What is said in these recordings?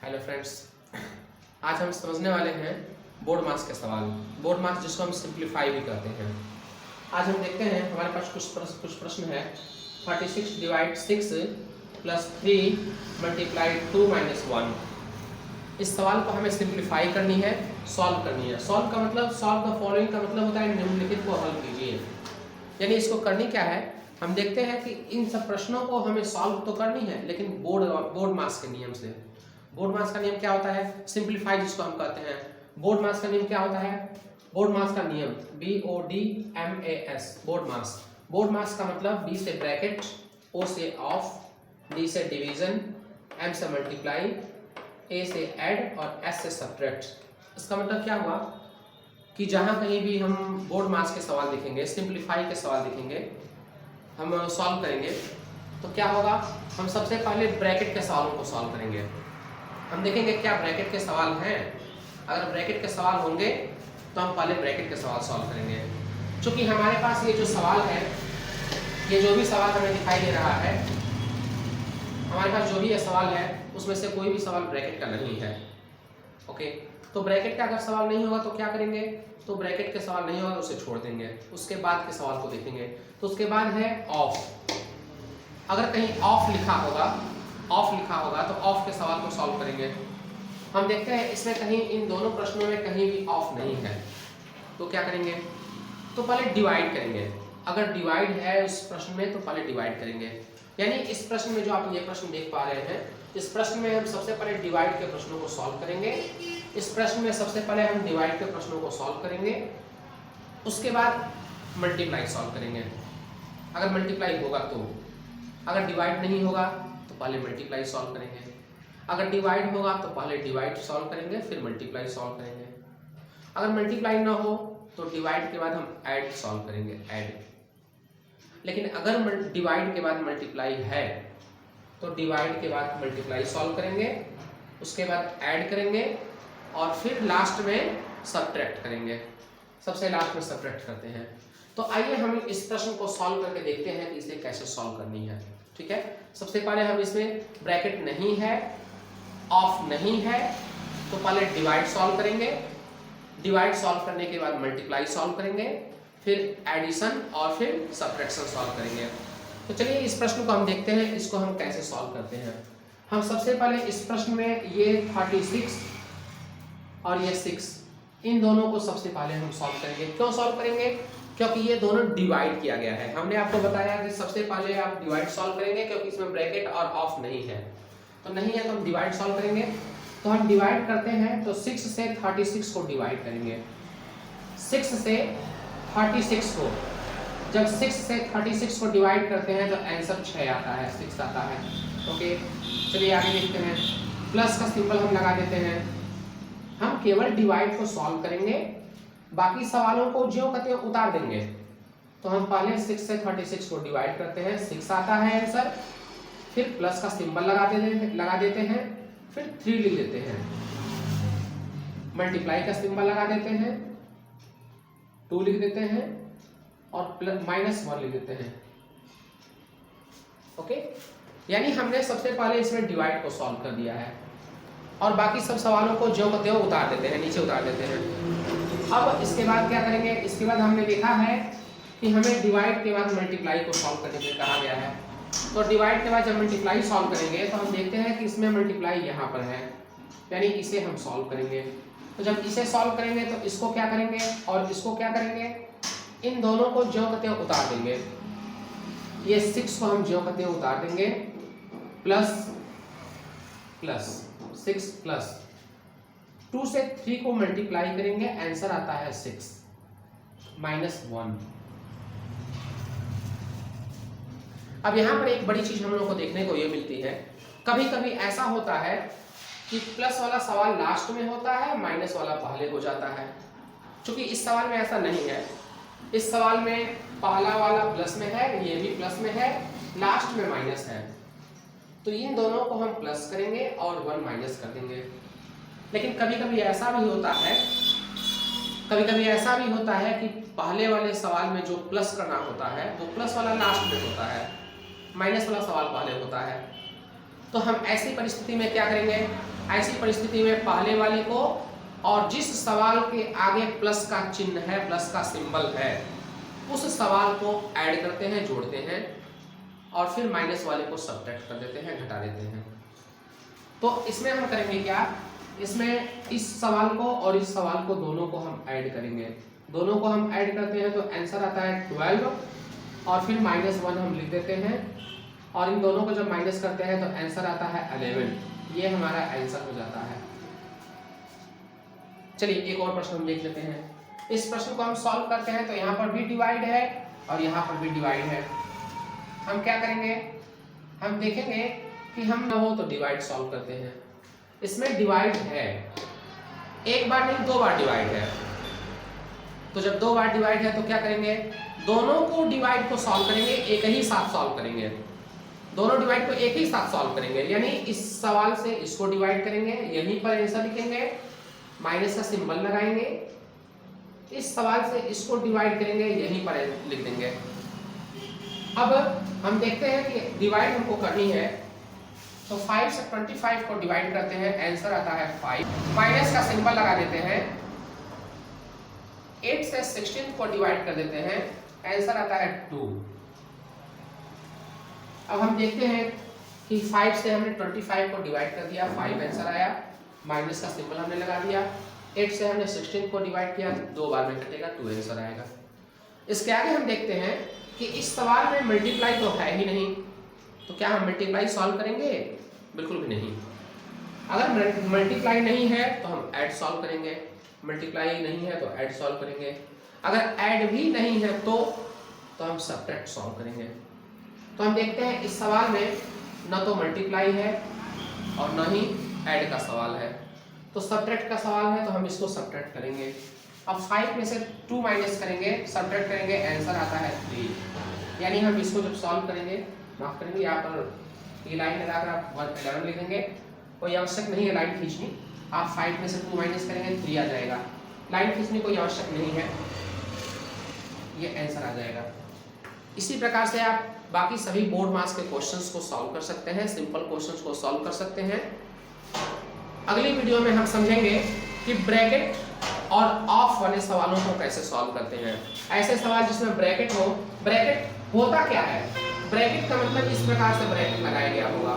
Hello friends, आज हम समझने वाले हैं बोर्ड मास के सवाल। बोर्ड मास जिसको हम सिंप्लीफाई भी कहते हैं। आज हम देखते हैं हमारे पास कुछ प्रश्न है। 36 डिवाइड 6 प्लस 3 मल्टीप्लाइड 2 माइनस 1। इस सवाल को हमें सिंप्लीफाई करनी है, सॉल्व करनी है। सॉल्व का मतलब, सॉल्व द फॉलोइंग का मतलब होता है निम्नलिखित को हल कीजिए। यानी इसको करनी क्या है, हम देखते हैं कि इन सब प्रश्नों को हमें सॉल्व तो करनी है, लेकिन बोर्ड मास के नियम से। बोर्ड मास का नियम क्या होता है? सिंप्लीफाई जिसको हम कहते हैं। बोर्ड मास का नियम क्या होता है? बोर्ड मास का नियम BODMAS, बोर्ड मास। बोर्ड मास का मतलब B से ब्रैकेट, O से ऑफ, D से डिवीजन, M से मल्टीप्लाई, A से ऐड और S से सब्ट्रैक्ट। इसका मतलब क्या हुआ कि जहां कहीं भी हम बोर्ड मास के सवाल देखेंगे, सिंप्लीफाई के सवाल देखेंगे, हम सॉल्व करेंगे तो क्या होगा, हम सबसे पहले ब्रैकेट के सवालों को सॉल्व करेंगे। हम देखेंगे क्या ब्रैकेट के सवाल हैं। अगर ब्रैकेट के सवाल होंगे तो हम पहले ब्रैकेट के सवाल सॉल्व करेंगे। क्योंकि हमारे पास ये जो सवाल है, ये जो भी सवाल हमें दिखाई दे रहा है, हमारे पास जो भी ये सवाल है उसमें से कोई भी सवाल ब्रैकेट का नहीं है। ओके, तो ब्रैकेट का अगर सवाल नहीं होगा तो क्या करेंगे, तो ब्रैकेट के सवाल नहीं होगा तो उसे छोड़ देंगे, उसके बाद के सवाल को देखेंगे। तो उसके बाद है ऑफ। अगर कहीं ऑफ लिखा होगा तो ऑफ के सवाल को सॉल्व करेंगे। हम देखते हैं इसमें कहीं, इन दोनों प्रश्नों में कहीं भी ऑफ नहीं है, तो क्या करेंगे, तो पहले डिवाइड करेंगे। अगर डिवाइड है इस प्रश्न में तो पहले डिवाइड करेंगे। यानी इस प्रश्न में जो आप ये प्रश्न देख पा रहे हैं, इस प्रश्न में हम सबसे पहले डिवाइड के प्रश्नों को सॉल्व करेंगे। इस प्रश्न में सबसे पहले हम डिवाइड के प्रश्नों को सॉल्व करेंगे, उसके बाद मल्टीप्लाई सॉल्व करेंगे। अगर मल्टीप्लाई होगा तो, अगर डिवाइड नहीं होगा तो पहले मल्टीप्लाई सॉल्व करेंगे। अगर डिवाइड होगा तो पहले डिवाइड सॉल्व करेंगे, फिर मल्टीप्लाई सॉल्व करेंगे। अगर मल्टीप्लाई ना हो तो डिवाइड के बाद हम ऐड सॉल्व करेंगे, ऐड। लेकिन अगर डिवाइड के बाद मल्टीप्लाई है तो डिवाइड के बाद मल्टीप्लाई सॉल्व करेंगे, उसके बाद ऐड करेंगे और फिर लास्ट में सब्ट्रैक्ट करेंगे। सबसे लास्ट में सब्ट्रैक्ट करते हैं। तो आइए हम इस प्रश्न को सॉल्व करके देखते हैं कि इसे कैसे सॉल्व करनी है। ठीक है, सबसे पहले हम इसमें ब्रैकेट नहीं है, ऑफ नहीं है, तो पहले डिवाइड सॉल्व करेंगे। डिवाइड सॉल्व करने के बाद मल्टीप्लाई सॉल्व करेंगे, फिर एडिशन और फिर सब्ट्रैक्शन सॉल्व करेंगे। तो चलिए इस प्रश्न को हम देखते हैं, इसको हम कैसे सॉल्व करते हैं। हम सबसे पहले इस प्रश्न में ये 36 और ये 6, इन दोनों को सबसे पहले हम सॉल्व करेंगे। क्यों सॉल्व करेंगे? क्योंकि ये दोनों डिवाइड किया गया है। हमने आपको बताया कि सबसे पहले आप डिवाइड सॉल्व करेंगे, क्योंकि इसमें ब्रैकेट और ऑफ नहीं है, तो नहीं है तो हम डिवाइड सॉल्व करेंगे। तो हम डिवाइड करते हैं तो 6 से 36 को डिवाइड करेंगे। 6 से 36 को, जब 6 से 36 को डिवाइड करते हैं तो आंसर 6 आता है, 6 आता है। ओके, चलिए आगे देखते हैं। प्लस का सिंबल हम लगा देते हैं। हम केवल डिवाइड को सॉल्व करेंगे, बाकी सवालों को ज्यों कहते हैं उतार देंगे। तो हम पहले 6 से 36 को डिवाइड करते हैं, 6 आता है आंसर, फिर प्लस का सिंबल लगा देते हैं, फिर 3 लिख देते हैं, मल्टीप्लाई का सिंबल लगा देते हैं, 2 लिख देते हैं और -1 लिख देते हैं। ओके, यानी हमने सबसे पहले इसमें डिवाइड को सॉल्व कर दिया है और बाकी सब सवालों को ज्यों का त्यों उतार देते हैं, नीचे उतार देते हैं। अब इसके बाद क्या करेंगे, इसके बाद हमने देखा है कि हमें डिवाइड के बाद मल्टीप्लाई को सॉल्व करने के लिए कहा गया है। तो डिवाइड के बाद जब मल्टीप्लाई सॉल्व करेंगे तो हम देखते हैं कि इसमें मल्टीप्लाई यहाँ पर है, यानी इसे हम सॉल्व करेंगे। तो जब इसे सॉल्व करेंगे तो इसको क्या करेंगे और इसको क्या करेंगे, इन दोनों को ज्यों का त्यों उतार देंगे। ये 6 को हम ज्यों का त्यों उतार देंगे, प्लस 6 प्लस 2 से 3 को मल्टीप्लाई करेंगे, आंसर आता है 6 -1। अब यहाँ पर एक बड़ी चीज हम लोग को देखने को ये मिलती है, कभी कभी ऐसा होता है कि प्लस वाला सवाल लास्ट में होता है, माइनस वाला पहले हो जाता है। क्योंकि इस सवाल में ऐसा नहीं है। इस सवाल में पहला वाला प्लस में है, ये भी प्लस में है, लास्ट में माइनस है। तो इन दोनों को हम प्लस करेंगे और 1 माइनस कर देंगे। लेकिन कभी कभी ऐसा भी होता है कि पहले वाले सवाल में जो प्लस करना होता है वो प्लस वाला लास्ट में होता है, माइनस वाला सवाल पहले होता है। तो हम ऐसी परिस्थिति में क्या करेंगे, ऐसी परिस्थिति में पहले वाले को और जिस सवाल के आगे प्लस का चिन्ह है, प्लस का सिंबल है, उस सवाल को ऐड करते हैं, जोड़ते हैं और फिर माइनस वाले को सब्ट्रैक्ट कर देते हैं, घटा देते हैं। तो इसमें हम करेंगे क्या, इसमें इस सवाल को और इस सवाल को दोनों को हम ऐड करेंगे। दोनों को हम ऐड करते हैं तो आंसर आता है 12 और फिर -1 हम लिख देते हैं और इन दोनों को जब माइनस करते हैं तो आंसर आता है 11। ये हमारा आंसर हो जाता है। चलिए एक और प्रश्न हम देख लेते हैं। इस प्रश्न को हम सॉल्व करते हैं तो यहाँ पर भी डिवाइड है और यहाँ पर भी डिवाइड है। हम क्या करेंगे, हम देखेंगे कि हम ना हो तो डिवाइड सॉल्व करते हैं। इसमें डिवाइड है, एक बार नहीं 2 बार डिवाइड है। तो जब 2 बार डिवाइड है तो क्या करेंगे, दोनों को डिवाइड को सॉल्व करेंगे, एक ही साथ सॉल्व करेंगे। दोनों डिवाइड को एक ही साथ सॉल्व करेंगे, यानी इस सवाल से इसको डिवाइड करेंगे, यहीं पर आंसर लिखेंगे, माइनस का सिंबल लगाएंगे। इस सवाल से इसको डिवाइड करेंगे, यहीं पर लिख देंगे। अब हम देखते हैं कि डिवाइड हमको करनी है तो 5 से 25 को डिवाइड करते हैं, आंसर आता है 5। माइनस का सिंबल लगा देते हैं। 8 से 16 को डिवाइड कर देते हैं, आंसर आता है 2। अब हम देखते हैं कि 5 से हमने 25 को डिवाइड कर दिया, 5 आंसर आया, माइनस का सिंबल हमने लगा दिया। 8 से हमने 16 को डिवाइड किया, 2 बार में कटेगा, 2 आंसर आएगा। इसके आगे हम देखते हैं कि इस सवाल में मल्टीप्लाई तो है ही नहीं, तो क्या हम मल्टीप्लाई सॉल्व करेंगे? बिल्कुल भी नहीं। अगर मल्टीप्लाई नहीं है तो हम ऐड सॉल्व करेंगे, मल्टीप्लाई नहीं है तो ऐड सॉल्व करेंगे। अगर ऐड भी नहीं है तो हम सब्ट्रैक्ट सॉल्व करेंगे। तो हम देखते हैं इस सवाल में न तो मल्टीप्लाई है और न ही ऐड का सवाल है, तो सब्ट्रैक्ट का सवाल है तो हम इसको सब्ट्रैक्ट करेंगे। अब 5 में से 2 माइनस करेंगे, सब्ट्रैक्ट करेंगे, आंसर आता है 3। यानी हम इसको जब सॉल्व करेंगे, माफ करेंगे, यहाँ पर ये लाइन लगाकर आप 11 लिख देंगे, कोई आवश्यक नहीं है लाइन खींचनी। आप 5 में से 2 माइनस करेंगे, 3 आ जाएगा। लाइन खींचने कोई आवश्यक नहीं है, ये आंसर आ जाएगा। इसी प्रकार से आप बाकी सभी बोर्ड मार्क्स के क्वेश्चंस को सॉल्व कर सकते हैं, सिंपल क्वेश्चंस को सॉल्व कर सकते हैं। अगली वीडियो में हम समझेंगे कि ब्रैकेट और ऑफ वाले सवालों को कैसे सॉल्व करते हैं। ऐसे सवाल जिसमें ब्रैकेट हो, ब्रैकेट होता क्या है, ब्रैकेट का मतलब इस प्रकार से ब्रैकेट लगाया गया होगा,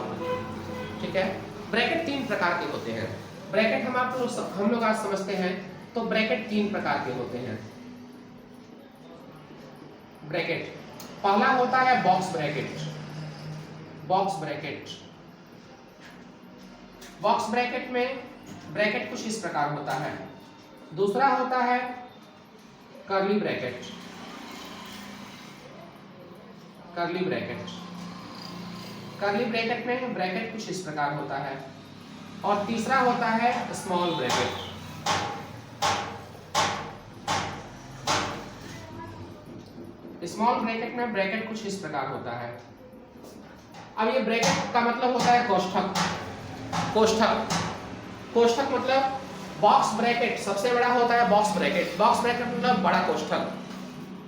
ठीक है। ब्रैकेट 3 प्रकार के होते हैं। ब्रैकेट हम लोग आज समझते हैं, तो ब्रैकेट 3 प्रकार के होते हैं। ब्रैकेट पहला होता है box bracket. Box bracket, box bracket में ब्रैकेट कुछ इस प्रकार होता है। दूसरा होता है curly bracket. Curly bracket, curly bracket में ब्रैकेट कुछ इस प्रकार होता है। और तीसरा होता है स्मॉल ब्रैकेट। स्मॉल ब्रैकेट में ब्रैकेट कुछ इस प्रकार होता है। अब ये ब्रैकेट का मतलब होता है कोष्ठक। कोष्ठक, कोष्ठक मतलब बॉक्स ब्रैकेट सबसे बड़ा होता है बॉक्स ब्रैकेट। बॉक्स ब्रैकेट मतलब बड़ा कोष्ठक।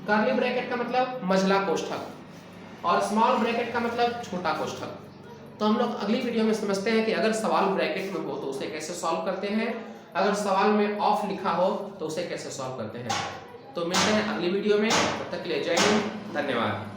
कर्ली ब्रैकेट का मतलब मझला कोष्ठक और स्मॉल ब्रैकेट का मतलब छोटा कोष्ठक। तो हम लोग अगली वीडियो में समझते हैं कि अगर सवाल ब्रैकेट में हो तो उसे कैसे सॉल्व करते हैं, अगर सवाल में ऑफ लिखा हो तो उसे कैसे सॉल्व करते हैं। तो मिलते हैं अगली वीडियो में, तब तक के लिए जय हिंद, धन्यवाद।